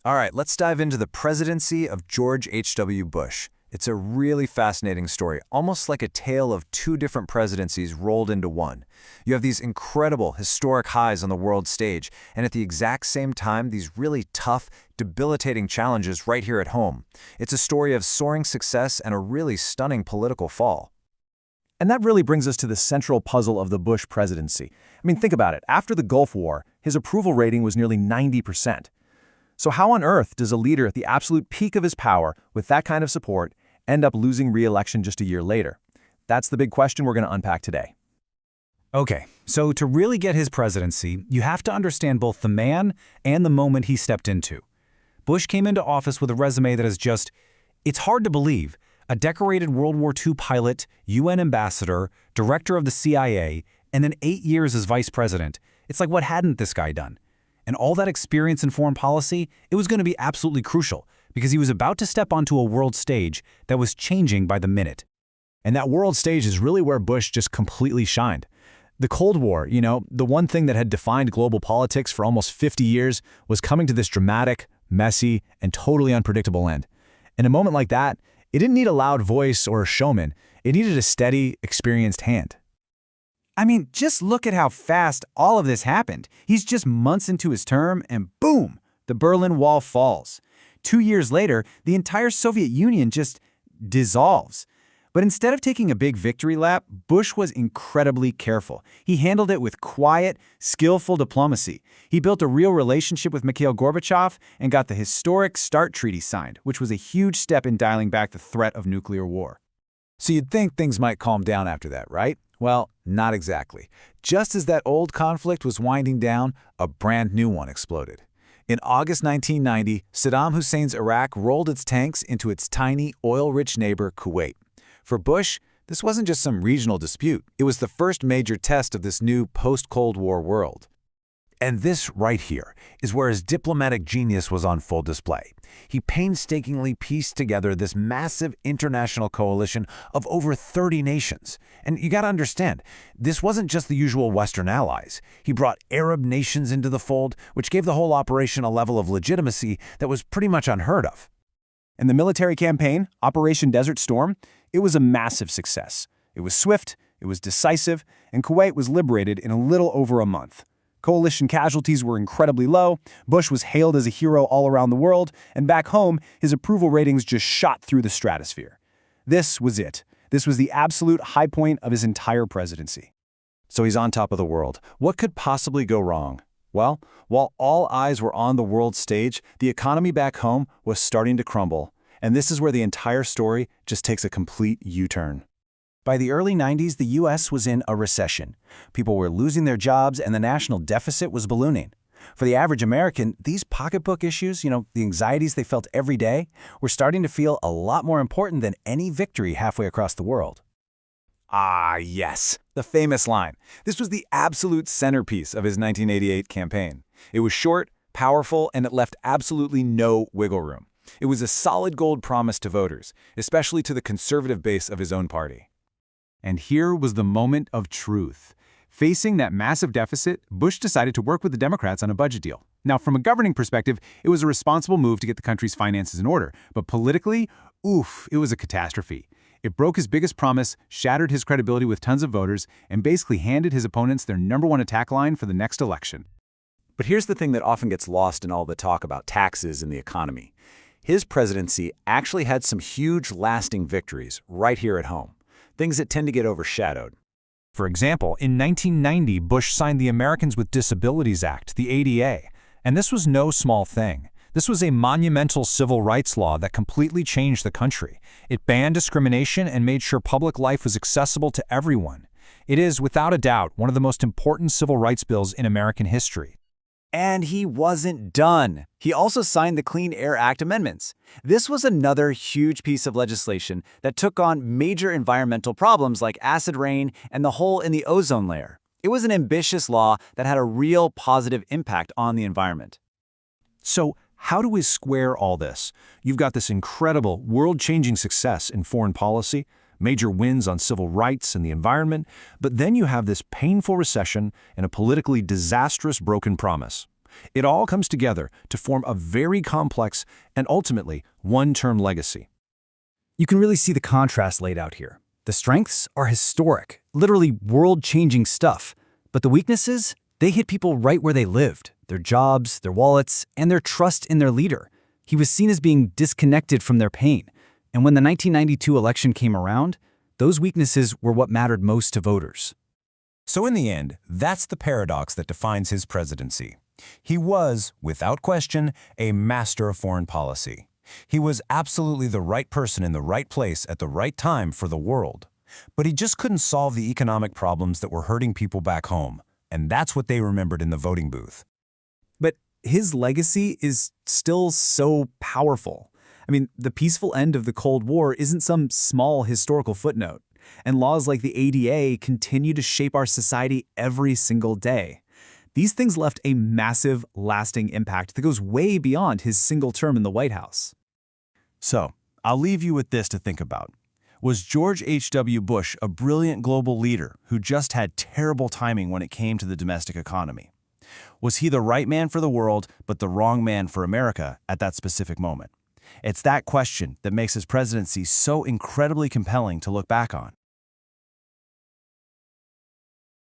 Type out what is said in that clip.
All right, let's dive into the presidency of George H.W. Bush. It's a really fascinating story, almost like a tale of two different presidencies rolled into one. You have these incredible historic highs on the world stage, and at the exact same time, these really tough, debilitating challenges right here at home. It's a story of soaring success and a really stunning political fall. And that really brings us to the central puzzle of the Bush presidency. I mean, think about it. After the Gulf War, his approval rating was nearly 90%. So how on earth does a leader at the absolute peak of his power, with that kind of support, end up losing re-election just a year later? That's the big question we're going to unpack today. Okay, so to really get his presidency, you have to understand both the man and the moment he stepped into. Bush came into office with a resume that is just, it's hard to believe, a decorated World War II pilot, UN ambassador, director of the CIA, and then 8 years as vice president. It's like, what hadn't this guy done? And all that experience in foreign policy, it was going to be absolutely crucial because he was about to step onto a world stage that was changing by the minute. And that world stage is really where Bush just completely shined. The Cold War, the one thing that had defined global politics for almost 50 years, was coming to this dramatic, messy, and totally unpredictable end. In a moment like that, it didn't need a loud voice or a showman. It needed a steady, experienced hand. I mean, just look at how fast all of this happened. He's just months into his term, and boom, the Berlin Wall falls. 2 years later, the entire Soviet Union just dissolves. But instead of taking a big victory lap, Bush was incredibly careful. He handled it with quiet, skillful diplomacy. He built a real relationship with Mikhail Gorbachev and got the historic START Treaty signed, which was a huge step in dialing back the threat of nuclear war. So you'd think things might calm down after that, right? Well, not exactly. Just as that old conflict was winding down, a brand new one exploded. In August 1990, Saddam Hussein's Iraq rolled its tanks into its tiny, oil-rich neighbor, Kuwait. For Bush, this wasn't just some regional dispute. It was the first major test of this new post-Cold War world. And this right here is where his diplomatic genius was on full display. He painstakingly pieced together this massive international coalition of over 30 nations. And you gotta understand, this wasn't just the usual Western allies. He brought Arab nations into the fold, which gave the whole operation a level of legitimacy that was pretty much unheard of. And the military campaign, Operation Desert Storm, it was a massive success. It was swift, it was decisive, and Kuwait was liberated in a little over a month. Coalition casualties were incredibly low, Bush was hailed as a hero all around the world, and back home, his approval ratings just shot through the stratosphere. This was it. This was the absolute high point of his entire presidency. So he's on top of the world. What could possibly go wrong? Well, while all eyes were on the world stage, the economy back home was starting to crumble. And this is where the entire story just takes a complete U-turn. By the early 90s, the U.S. was in a recession. People were losing their jobs and the national deficit was ballooning. For the average American, these pocketbook issues, the anxieties they felt every day, were starting to feel a lot more important than any victory halfway across the world. Ah, yes, the famous line. This was the absolute centerpiece of his 1988 campaign. It was short, powerful, and it left absolutely no wiggle room. It was a solid gold promise to voters, especially to the conservative base of his own party. And here was the moment of truth. Facing that massive deficit, Bush decided to work with the Democrats on a budget deal. Now, from a governing perspective, it was a responsible move to get the country's finances in order. But politically, it was a catastrophe. It broke his biggest promise, shattered his credibility with tons of voters, and basically handed his opponents their #1 attack line for the next election. But here's the thing that often gets lost in all the talk about taxes and the economy. His presidency actually had some huge lasting victories right here at home. Things that tend to get overshadowed. For example, in 1990, Bush signed the Americans with Disabilities Act, the ADA, and this was no small thing. This was a monumental civil rights law that completely changed the country. It banned discrimination and made sure public life was accessible to everyone. It is, without a doubt, one of the most important civil rights bills in American history. And he wasn't done. He also signed the Clean Air Act amendments. This was another huge piece of legislation that took on major environmental problems like acid rain and the hole in the ozone layer. It was an ambitious law that had a real positive impact on the environment. So, how do we square all this? You've got this incredible, world-changing success in foreign policy, major wins on civil rights and the environment, but then you have this painful recession and a politically disastrous broken promise. It all comes together to form a very complex and ultimately one-term legacy. You can really see the contrast laid out here. The strengths are historic, literally world-changing stuff. But the weaknesses, they hit people right where they lived, their jobs, their wallets, and their trust in their leader. He was seen as being disconnected from their pain. And when the 1992 election came around, those weaknesses were what mattered most to voters. So in the end, that's the paradox that defines his presidency. He was, without question, a master of foreign policy. He was absolutely the right person in the right place at the right time for the world. But he just couldn't solve the economic problems that were hurting people back home, and that's what they remembered in the voting booth. But his legacy is still so powerful. I mean, the peaceful end of the Cold War isn't some small historical footnote, and laws like the ADA continue to shape our society every single day. These things left a massive, lasting impact that goes way beyond his single term in the White House. So, I'll leave you with this to think about. Was George H.W. Bush a brilliant global leader who just had terrible timing when it came to the domestic economy? Was he the right man for the world, but the wrong man for America at that specific moment? It's that question that makes his presidency so incredibly compelling to look back on.